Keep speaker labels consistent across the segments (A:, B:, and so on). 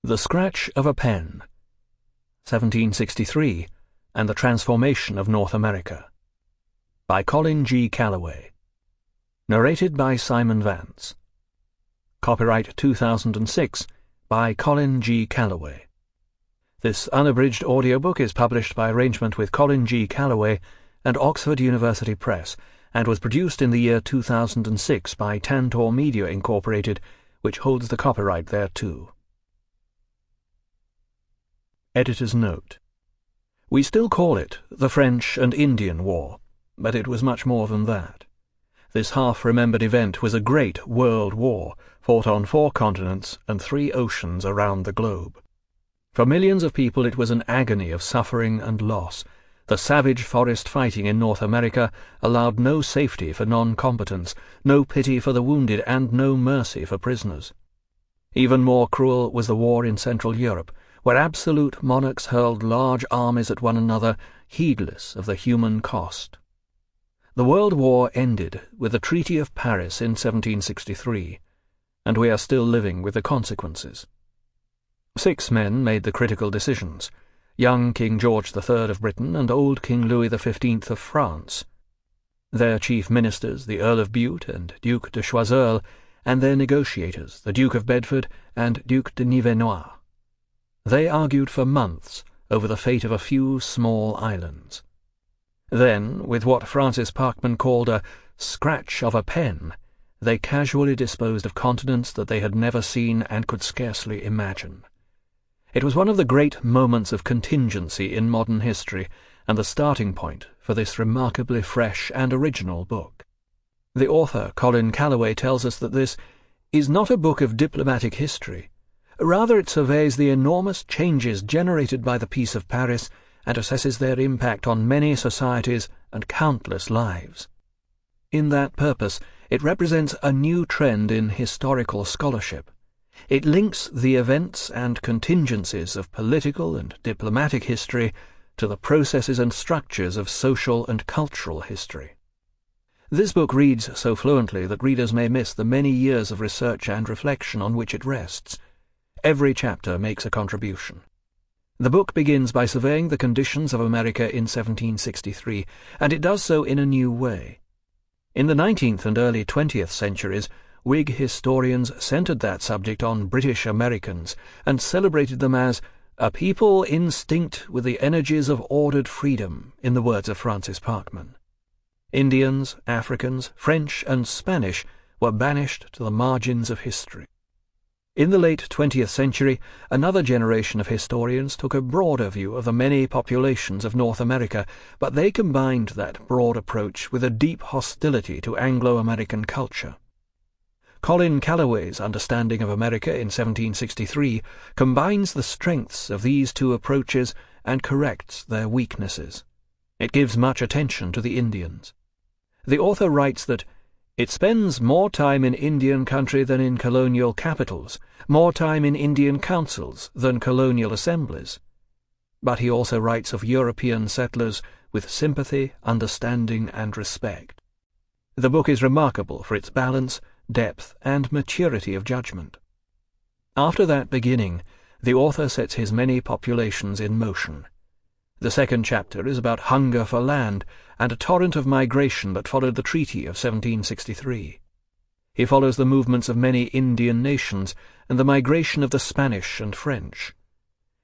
A: The Scratch of a Pen, 1763, and the Transformation of North America, by Colin Calloway. Narrated by Simon Vance. Copyright 2006 by Colin Calloway. This unabridged audiobook is published by arrangement with Colin Calloway and Oxford University Press, and was produced in the year 2006 by Tantor Media Incorporated, which holds the copyright thereto. Editor's Note: we still call it the French and Indian War, but it was much more than that. This half-remembered event was a great world war, fought on 4 continents and 3 oceans around the globe. For millions of people it was an agony of suffering and loss. The savage forest fighting in North America allowed no safety for non-combatants, no pity for the wounded, and no mercy for prisoners. Even more cruel was the war in Central Europe, where absolute monarchs hurled large armies at one another, heedless of the human cost. The World War ended with the Treaty of Paris in 1763, and we are still living with the consequences. 6 men made the critical decisions: young King George III of Britain and old King Louis XV of France. Their chief ministers, the Earl of Bute and Duke de Choiseul, and their negotiators, the Duke of Bedford and Duke de Nivenois. They argued for months over the fate of a few small islands. Then, with what Francis Parkman called a scratch of a pen, they casually disposed of continents that they had never seen and could scarcely imagine. It was one of the great moments of contingency in modern history, and the starting point for this remarkably fresh and original book. The author, Colin Calloway, tells us that this is not a book of diplomatic history. Rather, it surveys the enormous changes generated by the Peace of Paris and assesses their impact on many societies and countless lives. In that purpose, it represents a new trend in historical scholarship. It links the events and contingencies of political and diplomatic history to the processes and structures of social and cultural history. This book reads so fluently that readers may miss the many years of research and reflection on which it rests. Every chapter makes a contribution. The book begins by surveying the conditions of America in 1763, and it does so in a new way. In the 19th and early 20th centuries, Whig historians centered that subject on British Americans and celebrated them as a people instinct with the energies of ordered freedom, in the words of Francis Parkman. Indians, Africans, French, and Spanish were banished to the margins of history. In the late 20th century, another generation of historians took a broader view of the many populations of North America, but they combined that broad approach with a deep hostility to Anglo-American culture. Colin Calloway's understanding of America in 1763 combines the strengths of these 2 approaches and corrects their weaknesses. It gives much attention to the Indians. The author writes that it spends more time in Indian country than in colonial capitals, more time in Indian councils than colonial assemblies. But he also writes of European settlers with sympathy, understanding, and respect. The book is remarkable for its balance, depth, and maturity of judgment. After that beginning, the author sets his many populations in motion. The 2nd chapter is about hunger for land and a torrent of migration that followed the Treaty of 1763. He follows the movements of many Indian nations and the migration of the Spanish and French.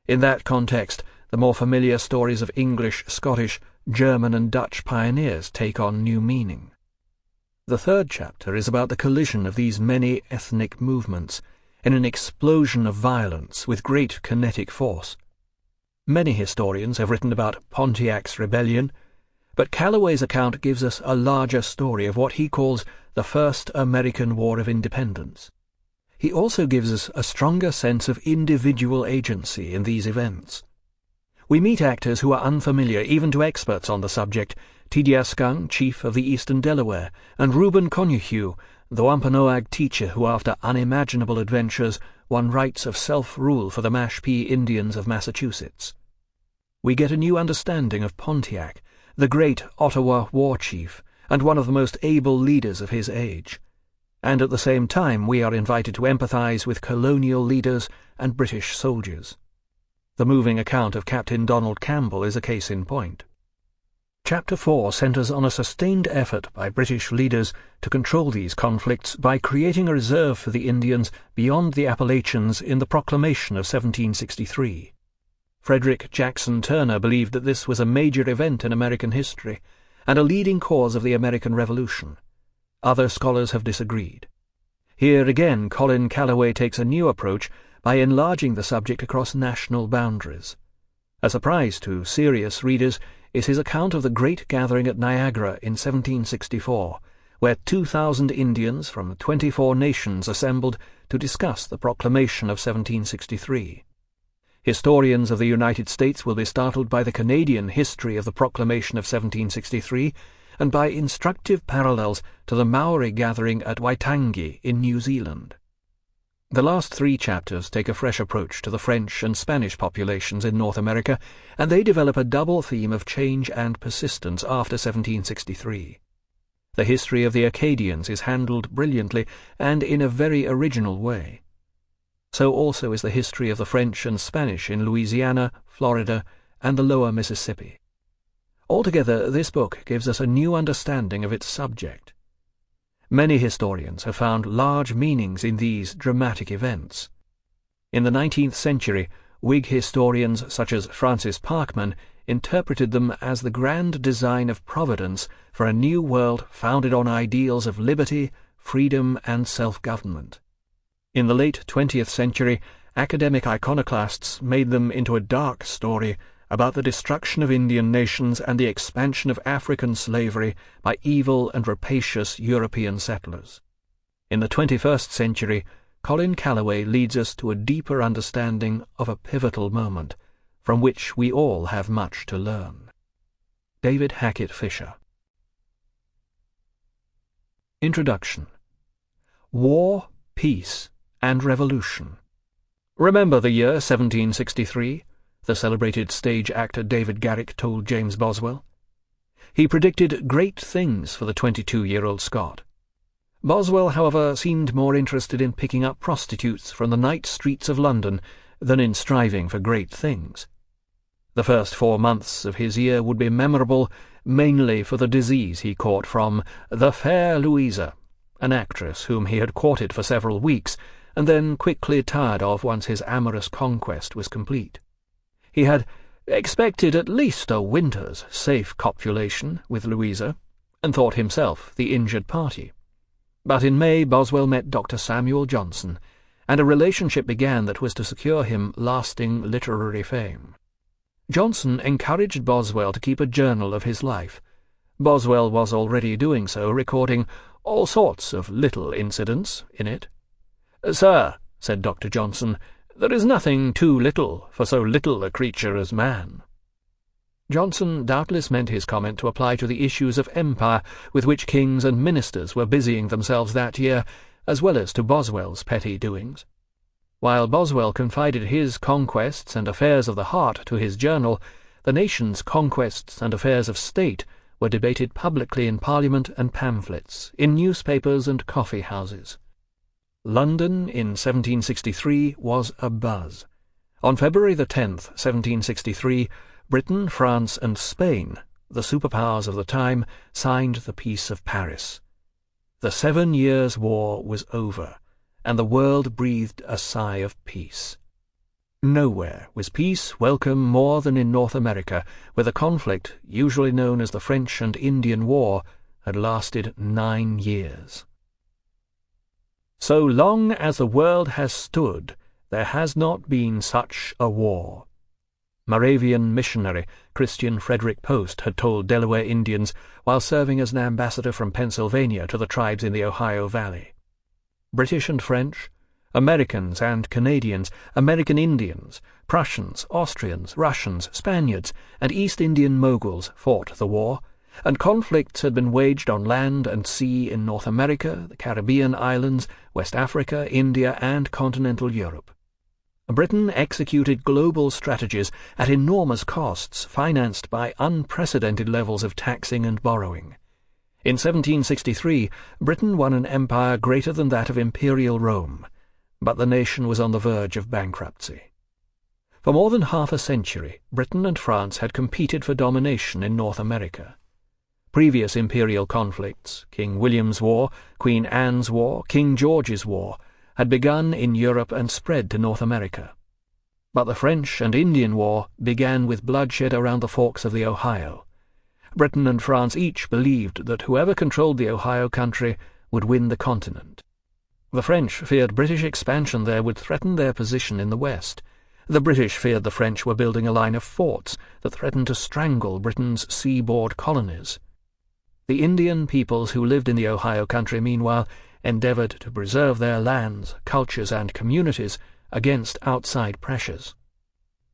A: In that context, the more familiar stories of English, Scottish, German, and Dutch pioneers take on new meaning. The 3rd chapter is about the collision of these many ethnic movements in an explosion of violence with great kinetic force. Many historians have written about Pontiac's rebellion, but Calloway's account gives us a larger story of what he calls the First American War of Independence. He also gives us a stronger sense of individual agency in these events. We meet actors who are unfamiliar even to experts on the subject: Tidiascung, chief of the Eastern Delaware, and Reuben Conuhue, the Wampanoag teacher who, after unimaginable adventures, won rights of self-rule for the Mashpee Indians of Massachusetts. We get a new understanding of Pontiac, the great Ottawa war chief, and one of the most able leaders of his age. and at the same time we are invited to empathize with colonial leaders and British soldiers. The moving account of Captain Donald Campbell is a case in point. Chapter 4 centres on a sustained effort by British leaders to control these conflicts by creating a reserve for the Indians beyond the Appalachians in the Proclamation of 1763. Frederick Jackson Turner believed that this was a major event in American history and a leading cause of the American Revolution. Other scholars have disagreed. Here again Colin Calloway takes a new approach by enlarging the subject across national boundaries. A surprise to serious readers is his account of the great gathering at Niagara in 1764, where 2,000 Indians from 24 nations assembled to discuss the proclamation of 1763. Historians of the United States will be startled by the Canadian history of the proclamation of 1763 and by instructive parallels to the Maori gathering at Waitangi in New Zealand. The last 3 chapters take a fresh approach to the French and Spanish populations in North America, and they develop a double theme of change and persistence after 1763. The history of the Acadians is handled brilliantly and in a very original way. So also is the history of the French and Spanish in Louisiana, Florida, and the lower Mississippi. Altogether, this book gives us a new understanding of its subject. Many historians have found large meanings in these dramatic events. In the 19th century, Whig historians such as Francis Parkman interpreted them as the grand design of Providence for a new world founded on ideals of liberty, freedom, and self-government. In the late 20th century, academic iconoclasts made them into a dark story about the destruction of Indian nations and the expansion of African slavery by evil and rapacious European settlers. In the 21st century, Colin Calloway leads us to a deeper understanding of a pivotal moment, from which we all have much to learn. David Hackett Fisher. Introduction. War, Peace, and Revolution. Remember the year 1763? The celebrated stage actor David Garrick told James Boswell. He predicted great things for the 22-year-old Scot. Boswell, however, seemed more interested in picking up prostitutes from the night streets of London than in striving for great things. The first 4 months of his year would be memorable mainly for the disease he caught from the fair Louisa, an actress whom he had courted for several weeks, and then quickly tired of once his amorous conquest was complete. He had expected at least a winter's safe copulation with Louisa, and thought himself the injured party. But in May Boswell met Dr. Samuel Johnson, and a relationship began that was to secure him lasting literary fame. Johnson encouraged Boswell to keep a journal of his life. Boswell was already doing so, recording all sorts of little incidents in it. "Sir," said Dr. Johnson, "there is nothing too little for so little a creature as man." Johnson doubtless meant his comment to apply to the issues of empire with which kings and ministers were busying themselves that year, as well as to Boswell's petty doings. While Boswell confided his conquests and affairs of the heart to his journal, the nation's conquests and affairs of state were debated publicly in Parliament and pamphlets, in newspapers and coffee-houses. London in 1763 was abuzz. On February the 10th, 1763, Britain, France, and Spain, the superpowers of the time, signed the Peace of Paris. The 7 Years' War was over, and the world breathed a sigh of peace. Nowhere was peace welcome more than in North America, where the conflict, usually known as the French and Indian War, had lasted 9 years. So long as the world has stood, there has not been such a war. Moravian missionary Christian Frederick Post had told Delaware Indians while serving as an ambassador from Pennsylvania to the tribes in the Ohio Valley. British and French, Americans and Canadians, American Indians, Prussians, Austrians, Russians, Spaniards, and East Indian Moguls fought the war, and conflicts had been waged on land and sea in North America, the Caribbean islands, West Africa, India, and continental Europe. Britain executed global strategies at enormous costs, financed by unprecedented levels of taxing and borrowing. In 1763, Britain won an empire greater than that of Imperial Rome, but the nation was on the verge of bankruptcy. For more than half a century, Britain and France had competed for domination in North America. Previous imperial conflicts, King William's War, Queen Anne's War, King George's War, had begun in Europe and spread to North America. But the French and Indian War began with bloodshed around the forks of the Ohio. Britain and France each believed that whoever controlled the Ohio country would win the continent. The French feared British expansion there would threaten their position in the West. The British feared the French were building a line of forts that threatened to strangle Britain's seaboard colonies. The Indian peoples who lived in the Ohio country, meanwhile, endeavored to preserve their lands, cultures, and communities against outside pressures.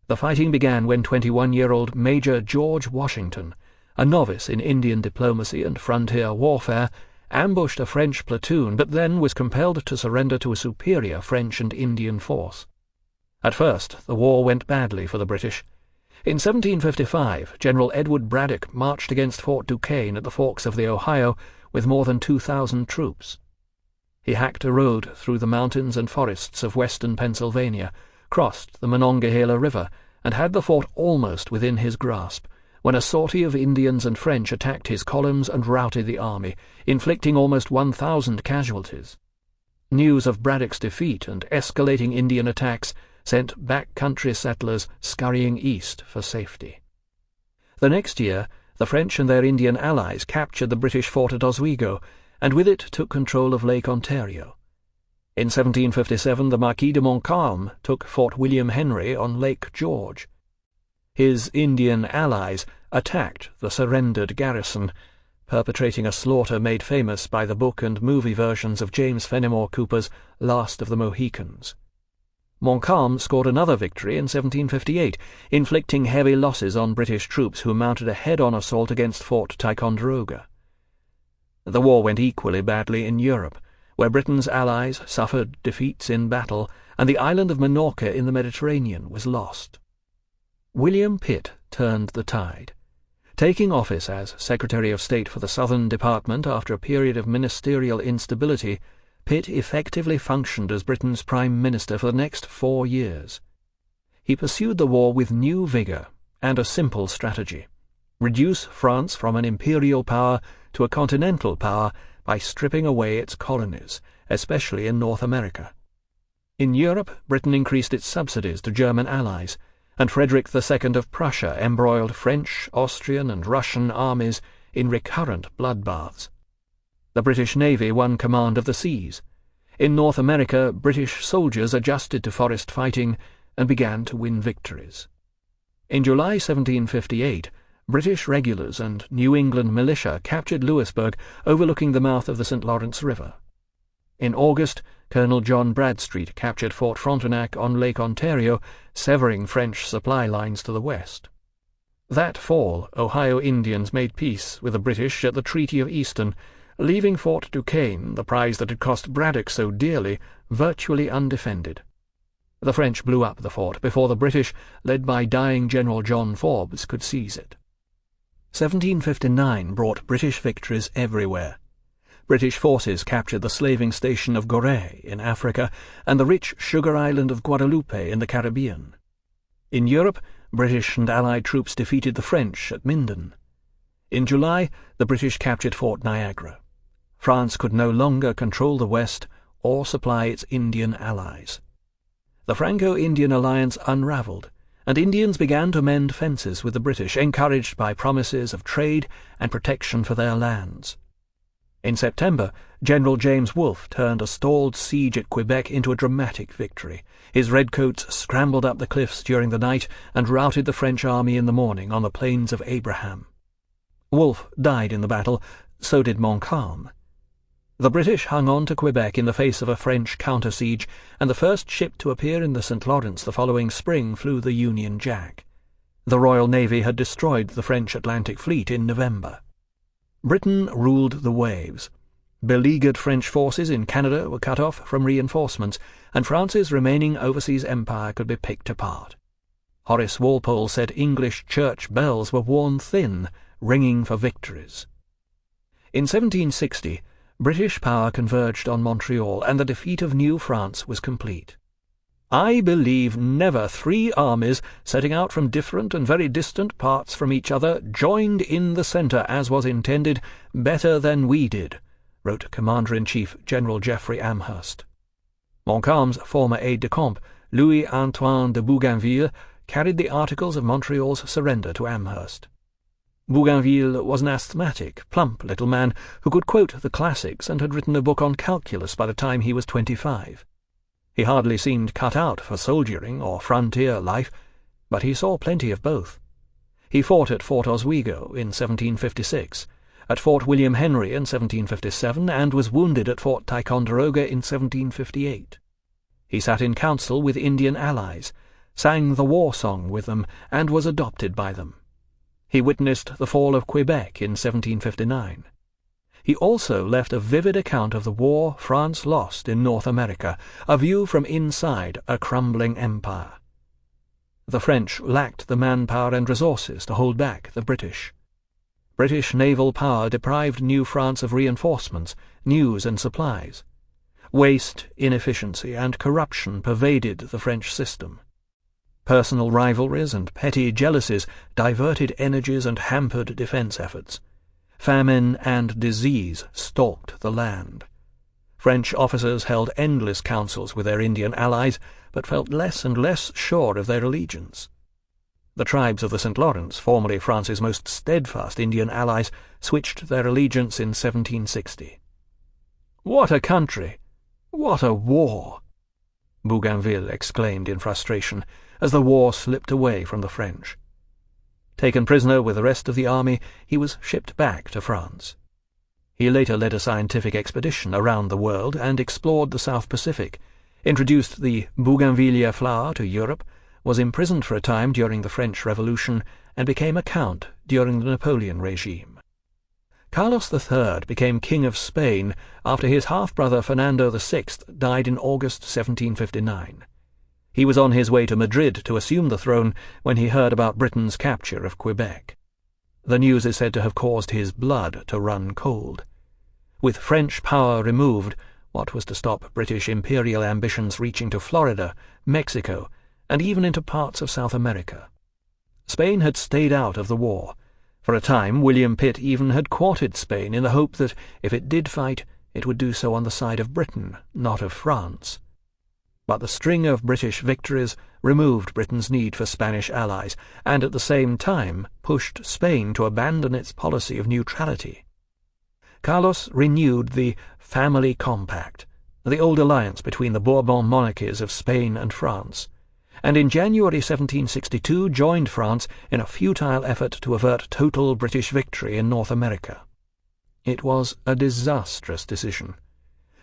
A: The fighting began when 21-year-old Major George Washington, a novice in Indian diplomacy and frontier warfare, ambushed a French platoon but then was compelled to surrender to a superior French and Indian force. At first, the war went badly for the British. In 1755, General Edward Braddock marched against Fort Duquesne at the forks of the Ohio with more than 2,000 troops. He hacked a road through the mountains and forests of western Pennsylvania, crossed the Monongahela River, and had the fort almost within his grasp, when a sortie of Indians and French attacked his columns and routed the army, inflicting almost 1,000 casualties. News of Braddock's defeat and escalating Indian attacks sent back-country settlers scurrying east for safety. The next year, the French and their Indian allies captured the British fort at Oswego, and with it took control of Lake Ontario. In 1757, the Marquis de Montcalm took Fort William Henry on Lake George. His Indian allies attacked the surrendered garrison, perpetrating a slaughter made famous by the book and movie versions of James Fenimore Cooper's Last of the Mohicans. Montcalm scored another victory in 1758, inflicting heavy losses on British troops who mounted a head-on assault against Fort Ticonderoga. The war went equally badly in Europe, where Britain's allies suffered defeats in battle, and the island of Minorca in the Mediterranean was lost. William Pitt turned the tide. Taking office as Secretary of State for the Southern Department after a period of ministerial instability, Pitt effectively functioned as Britain's Prime Minister for the next 4 years. He pursued the war with new vigour and a simple strategy: reduce France from an imperial power to a continental power by stripping away its colonies, especially in North America. In Europe, Britain increased its subsidies to German allies, and Frederick II of Prussia embroiled French, Austrian, and Russian armies in recurrent bloodbaths. The British Navy won command of the seas. In North America, British soldiers adjusted to forest fighting and began to win victories. In July 1758, British regulars and New England militia captured Louisburg, overlooking the mouth of the St. Lawrence River. In August, Colonel John Bradstreet captured Fort Frontenac on Lake Ontario, severing French supply lines to the west. That fall, Ohio Indians made peace with the British at the Treaty of Easton, leaving Fort Duquesne, the prize that had cost Braddock so dearly, virtually undefended. The French blew up the fort before the British, led by dying General John Forbes, could seize it. 1759 brought British victories everywhere. British forces captured the slaving station of Gorée in Africa and the rich sugar island of Guadeloupe in the Caribbean. In Europe, British and Allied troops defeated the French at Minden. In July, the British captured Fort Niagara. France could no longer control the West or supply its Indian allies. The Franco-Indian alliance unravelled, and Indians began to mend fences with the British, encouraged by promises of trade and protection for their lands. In September, General James Wolfe turned a stalled siege at Quebec into a dramatic victory. His redcoats scrambled up the cliffs during the night and routed the French army in the morning on the plains of Abraham. Wolfe died in the battle, so did Montcalm. The British hung on to Quebec in the face of a French counter-siege, and the first ship to appear in the St. Lawrence the following spring flew the Union Jack. The Royal Navy had destroyed the French Atlantic Fleet in November. Britain ruled the waves. Beleaguered French forces in Canada were cut off from reinforcements, and France's remaining overseas empire could be picked apart. Horace Walpole said English church bells were worn thin, ringing for victories. In 1760, British power converged on Montreal, and the defeat of New France was complete. "I believe never 3 armies, setting out from different and very distant parts from each other, joined in the centre, as was intended, better than we did," wrote Commander-in-Chief General Geoffrey Amherst. Montcalm's former aide-de-camp, Louis-Antoine de Bougainville, carried the articles of Montreal's surrender to Amherst. Bougainville was an asthmatic, plump little man who could quote the classics and had written a book on calculus by the time he was 25. He hardly seemed cut out for soldiering or frontier life, but he saw plenty of both. He fought at Fort Oswego in 1756, at Fort William Henry in 1757, and was wounded at Fort Ticonderoga in 1758. He sat in council with Indian allies, sang the war song with them, and was adopted by them. He witnessed the fall of Quebec in 1759. He also left a vivid account of the war France lost in North America, a view from inside a crumbling empire. The French lacked the manpower and resources to hold back the British. British naval power deprived New France of reinforcements, news and supplies. Waste, inefficiency, and corruption pervaded the French system. Personal rivalries and petty jealousies diverted energies and hampered defence efforts. Famine and disease stalked the land. French officers held endless councils with their Indian allies, but felt less and less sure of their allegiance. The tribes of the St. Lawrence, formerly France's most steadfast Indian allies, switched their allegiance in 1760. "What a country! What a war!" Bougainville exclaimed in frustration as the war slipped away from the French. Taken prisoner with the rest of the army, he was shipped back to France. He later led a scientific expedition around the world and explored the South Pacific, introduced the bougainvillea flower to Europe, was imprisoned for a time during the French Revolution, and became a count during the Napoleon regime. Carlos III became King of Spain after his half-brother Fernando VI died in August 1759. He was on his way to Madrid to assume the throne when he heard about Britain's capture of Quebec. The news is said to have caused his blood to run cold. With French power removed, what was to stop British imperial ambitions reaching to Florida, Mexico, and even into parts of South America? Spain had stayed out of the war. For a time, William Pitt even had courted Spain in the hope that, if it did fight, it would do so on the side of Britain, not of France. But the string of British victories removed Britain's need for Spanish allies, and at the same time pushed Spain to abandon its policy of neutrality. Carlos renewed the Family Compact, the old alliance between the Bourbon monarchies of Spain and France, and in January 1762 joined France in a futile effort to avert total British victory in North America. It was a disastrous decision.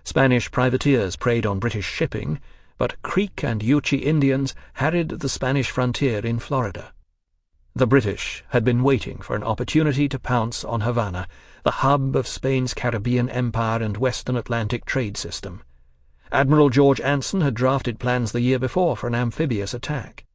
A: Spanish privateers preyed on British shipping, but Creek and Yuchi Indians harried the Spanish frontier in Florida. The British had been waiting for an opportunity to pounce on Havana, the hub of Spain's Caribbean empire and Western Atlantic trade system. Admiral George Anson had drafted plans the year before for an amphibious attack.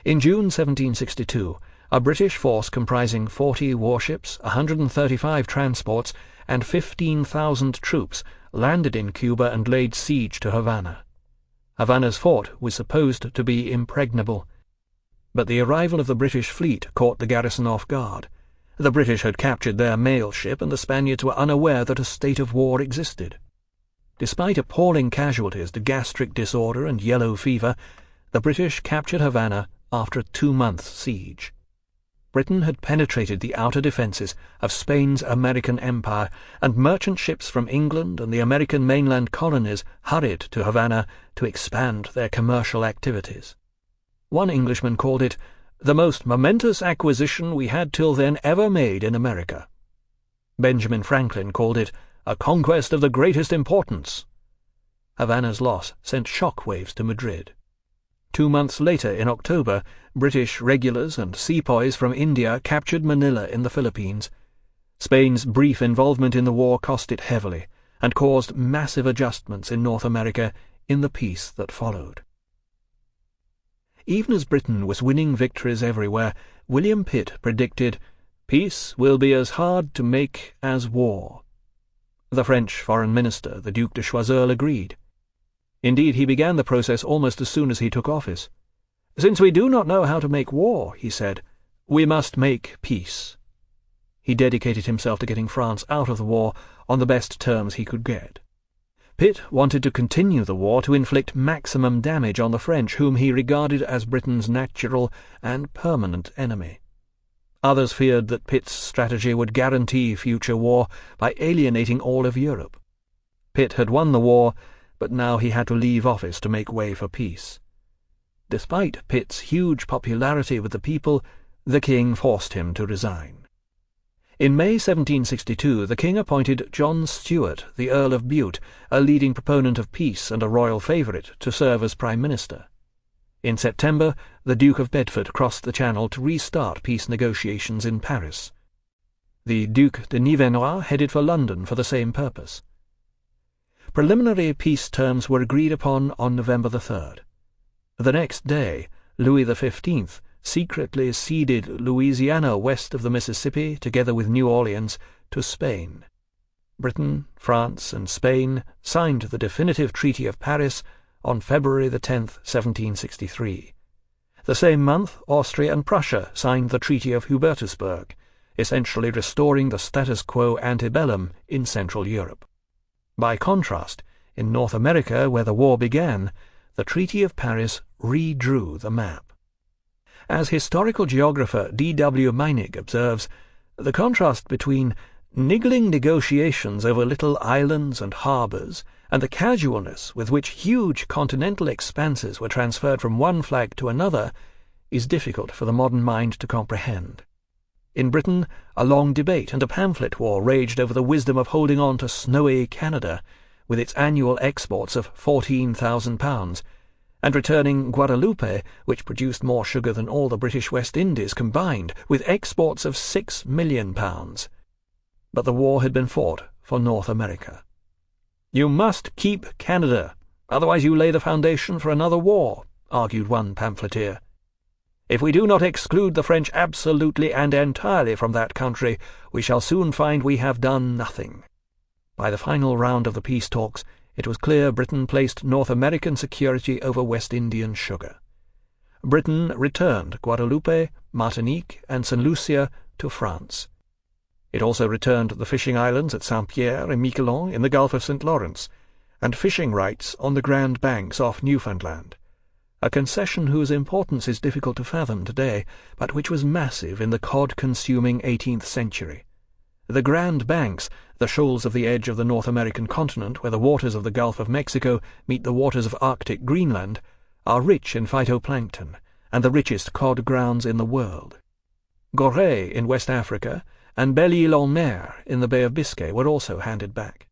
A: In June 1762, a British force comprising 40 warships, 135 transports, and 15,000 troops landed in Cuba and laid siege to Havana. Havana's fort was supposed to be impregnable, but the arrival of the British fleet caught the garrison off guard. The British had captured their mail ship, and the Spaniards were unaware that a state of war existed. Despite appalling casualties to gastric disorder and yellow fever, the British captured Havana after a 2-month siege. Britain had penetrated the outer defences of Spain's American empire, and merchant ships from England and the American mainland colonies hurried to Havana to expand their commercial activities. One Englishman called it the most momentous acquisition we had till then ever made in America. Benjamin Franklin called it a conquest of the greatest importance. Havana's loss sent shock waves to Madrid. 2 months later, in October, British regulars and sepoys from India captured Manila in the Philippines. Spain's brief involvement in the war cost it heavily, and caused massive adjustments in North America in the peace that followed. Even as Britain was winning victories everywhere, William Pitt predicted, "Peace will be as hard to make as war," The French Foreign Minister, the Duc de Choiseul, agreed. Indeed, he began the process almost as soon as he took office. "Since we do not know how to make war," he said, "we must make peace." He dedicated himself to getting France out of the war on the best terms he could get. Pitt wanted to continue the war to inflict maximum damage on the French, whom he regarded as Britain's natural and permanent enemy. Others feared that Pitt's strategy would guarantee future war by alienating all of Europe. Pitt had won the war, but now he had to leave office to make way for peace. Despite Pitt's huge popularity with the people, the king forced him to resign. In May 1762, the king appointed John Stuart, the Earl of Bute, a leading proponent of peace and a royal favourite, to serve as Prime Minister. In September, the Duke of Bedford crossed the Channel to restart peace negotiations in Paris. The Duc de Nivernois headed for London for the same purpose. Preliminary peace terms were agreed upon on November the 3rd. The next day, Louis XV secretly ceded Louisiana west of the Mississippi, together with New Orleans, to Spain. Britain, France, and Spain signed the definitive Treaty of Paris on February the 10th, 1763. The same month, Austria and Prussia signed the Treaty of Hubertusburg, essentially restoring the status quo ante bellum in Central Europe. By contrast, in North America, where the war began, the Treaty of Paris redrew the map. As historical geographer D.W. Meinig observes, the contrast between niggling negotiations over little islands and harbours and the casualness with which huge continental expanses were transferred from one flag to another is difficult for the modern mind to comprehend. In Britain, a long debate and a pamphlet war raged over the wisdom of holding on to snowy Canada, with its annual exports of £14,000, and returning Guadeloupe, which produced more sugar than all the British West Indies combined, with exports of £6 million. But the war had been fought for North America. "You must keep Canada, otherwise you lay the foundation for another war," argued one pamphleteer. "If we do not exclude the French absolutely and entirely from that country, we shall soon find we have done nothing." By the final round of the peace talks, it was clear Britain placed North American security over West Indian sugar. Britain returned Guadeloupe, Martinique, and St. Lucia to France. It also returned the fishing islands at Saint-Pierre and Miquelon in the Gulf of St. Lawrence, and fishing rights on the Grand Banks off Newfoundland, a concession whose importance is difficult to fathom today, but which was massive in the cod-consuming 18th century. The Grand Banks, the shoals of the edge of the North American continent where the waters of the Gulf of Mexico meet the waters of Arctic Greenland, are rich in phytoplankton, and the richest cod grounds in the world. Gorée in West Africa and Belle-Île-en-Mer in the Bay of Biscay were also handed back.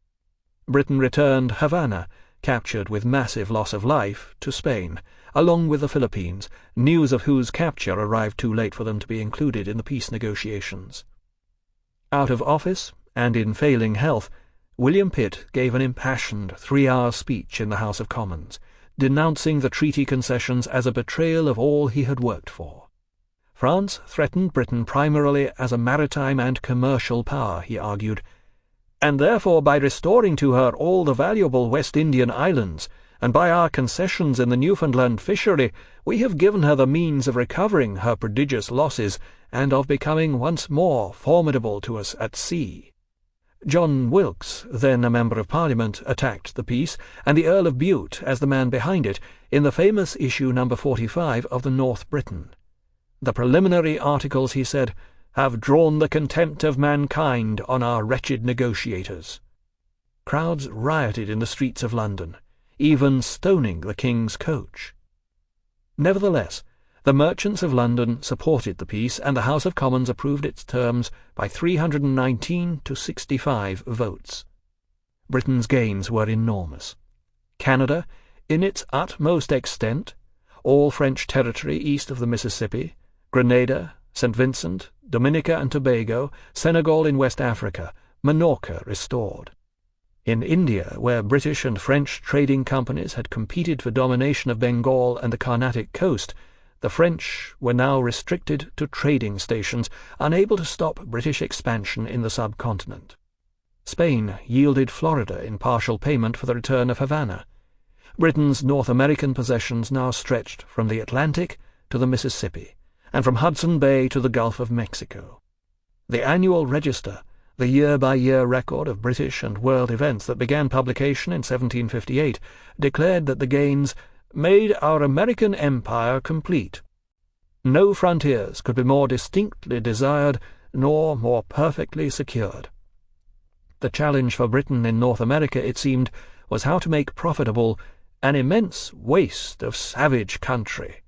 A: Britain returned Havana, captured with massive loss of life, to Spain, along with the Philippines, news of whose capture arrived too late for them to be included in the peace negotiations. Out of office, and in failing health, William Pitt gave an impassioned 3-hour speech in the House of Commons, denouncing the treaty concessions as a betrayal of all he had worked for. France threatened Britain primarily as a maritime and commercial power, he argued, and therefore by restoring to her all the valuable West Indian islands, and by our concessions in the Newfoundland fishery, we have given her the means of recovering her prodigious losses and of becoming once more formidable to us at sea. John Wilkes, then a Member of Parliament, attacked the peace, and the Earl of Bute, as the man behind it, in the famous issue No. 45 of the North Briton. The preliminary articles, he said, have drawn the contempt of mankind on our wretched negotiators. Crowds rioted in the streets of London, even stoning the King's coach. Nevertheless, the merchants of London supported the peace, and the House of Commons approved its terms by 319 to 65 votes. Britain's gains were enormous. Canada, in its utmost extent, all French territory east of the Mississippi, Grenada, St. Vincent, Dominica and Tobago, Senegal in West Africa, Minorca restored. In India, where British and French trading companies had competed for domination of Bengal and the Carnatic coast, the French were now restricted to trading stations, unable to stop British expansion in the subcontinent. Spain yielded Florida in partial payment for the return of Havana. Britain's North American possessions now stretched from the Atlantic to the Mississippi, and from Hudson Bay to the Gulf of Mexico. The annual register, the year-by-year record of British and world events that began publication in 1758, declared that the gains made our American empire complete. No frontiers could be more distinctly desired nor more perfectly secured. The challenge for Britain in North America, it seemed, was how to make profitable an immense waste of savage country.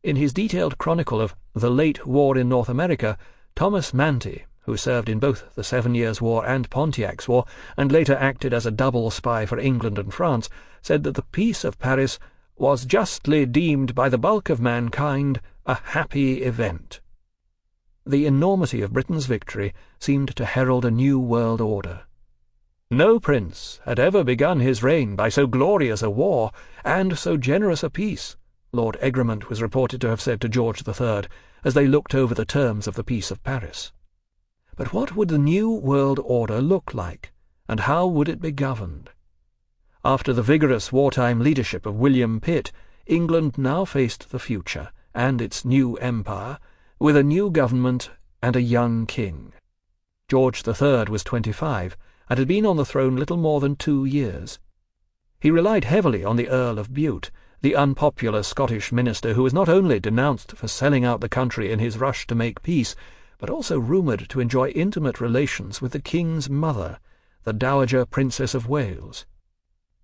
A: In his detailed chronicle of the late war in North America, Thomas Manty, who served in both the 7 Years' War and Pontiac's War, and later acted as a double spy for England and France, said that the Peace of Paris was justly deemed by the bulk of mankind a happy event. The enormity of Britain's victory seemed to herald a new world order. No prince had ever begun his reign by so glorious a war and so generous a peace, Lord Egremont was reported to have said to George III, as they looked over the terms of the Peace of Paris. But what would the new world order look like, and how would it be governed? After the vigorous wartime leadership of William Pitt, England now faced the future, and its new empire, with a new government and a young king. George III was 25, and had been on the throne little more than 2 years. He relied heavily on the Earl of Bute, the unpopular Scottish minister who was not only denounced for selling out the country in his rush to make peace, but also rumoured to enjoy intimate relations with the king's mother, the Dowager Princess of Wales.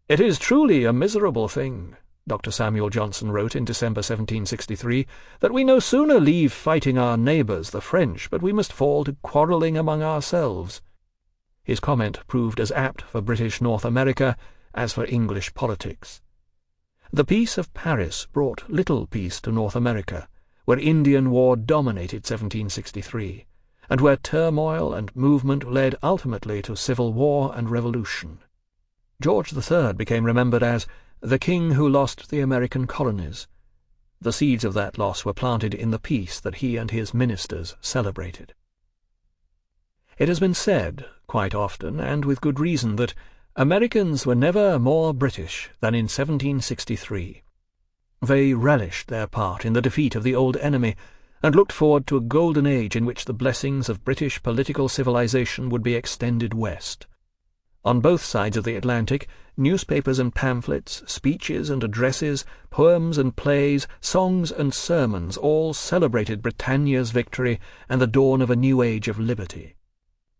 A: "It is truly a miserable thing," Dr. Samuel Johnson wrote in December 1763, "that we no sooner leave fighting our neighbours, the French, but we must fall to quarrelling among ourselves." His comment proved as apt for British North America as for English politics. The Peace of Paris brought little peace to North America, where Indian war dominated 1763, and where turmoil and movement led ultimately to civil war and revolution. George III became remembered as the king who lost the American colonies. The seeds of that loss were planted in the peace that he and his ministers celebrated. It has been said, quite often, and with good reason, that Americans were never more British than in 1763. They relished their part in the defeat of the old enemy, and looked forward to a golden age in which the blessings of British political civilization would be extended west. On both sides of the Atlantic, newspapers and pamphlets, speeches and addresses, poems and plays, songs and sermons all celebrated Britannia's victory and the dawn of a new age of liberty.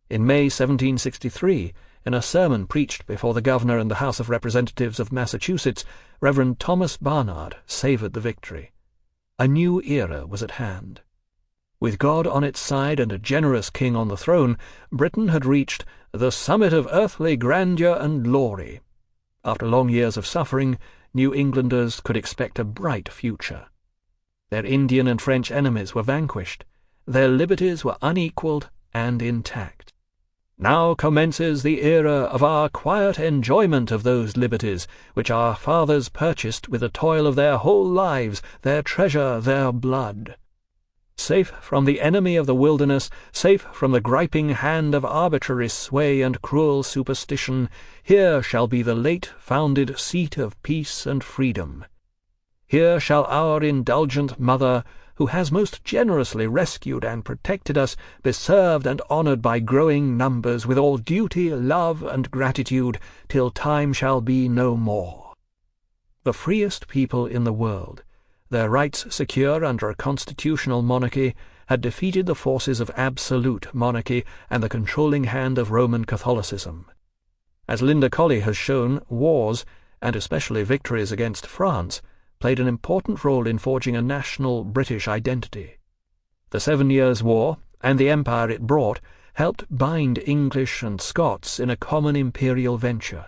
A: In May 1763, in a sermon preached before the Governor and the House of Representatives of Massachusetts, Reverend Thomas Barnard savoured the victory. A new era was at hand. With God on its side and a generous king on the throne, Britain had reached the summit of earthly grandeur and glory. After long years of suffering, New Englanders could expect a bright future. Their Indian and French enemies were vanquished. Their liberties were unequalled and intact. Now commences the era of our quiet enjoyment of those liberties, which our fathers purchased with the toil of their whole lives, their treasure, their blood. Safe from the enemy of the wilderness, safe from the griping hand of arbitrary sway and cruel superstition, here shall be the late-founded seat of peace and freedom. Here shall our indulgent mother, who has most generously rescued and protected us, be served and honoured by growing numbers with all duty, love, and gratitude, till time shall be no more. The freest people in the world, their rights secure under a constitutional monarchy, had defeated the forces of absolute monarchy and the controlling hand of Roman Catholicism. As Linda Colley has shown, wars, and especially victories against France, played an important role in forging a national British identity. The 7 Years' War, and the empire it brought, helped bind English and Scots in a common imperial venture.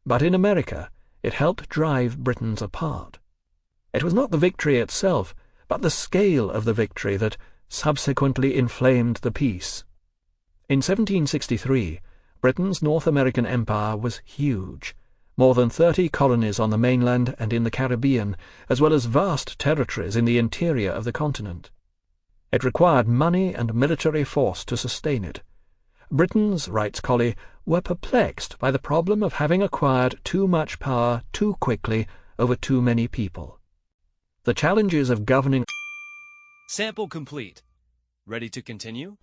A: But in America, it helped drive Britons apart. It was not the victory itself, but the scale of the victory that subsequently inflamed the peace. In 1763, Britain's North American empire was huge. More than 30 colonies on the mainland and in the Caribbean, as well as vast territories in the interior of the continent. It required money and military force to sustain it. Britons, writes Colley, were perplexed by the problem of having acquired too much power too quickly over too many people. The challenges of governing...
B: Sample complete. Ready to continue?